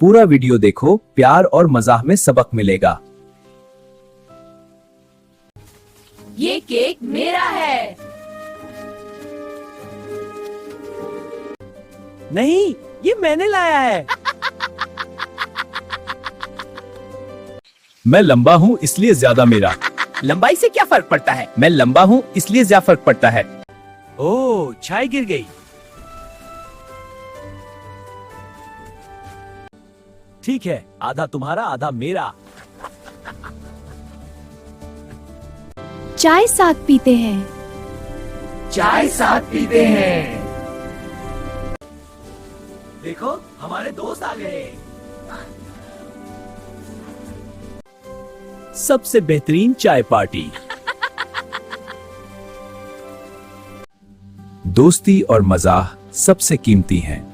पूरा वीडियो देखो, प्यार और मजाक में सबक मिलेगा। ये केक मेरा है। नहीं, ये मैंने लाया है। मैं लंबा हूँ इसलिए ज्यादा मेरा। लंबाई से क्या फर्क पड़ता है? मैं लंबा हूँ इसलिए ज्यादा फर्क पड़ता है। ओह, चाय गिर गई। ठीक है, आधा तुम्हारा आधा मेरा। चाय साथ पीते हैं। चाय साथ पीते हैं। देखो, हमारे दोस्त आ गए। सबसे बेहतरीन चाय पार्टी। दोस्ती और मजाक सबसे कीमती हैं।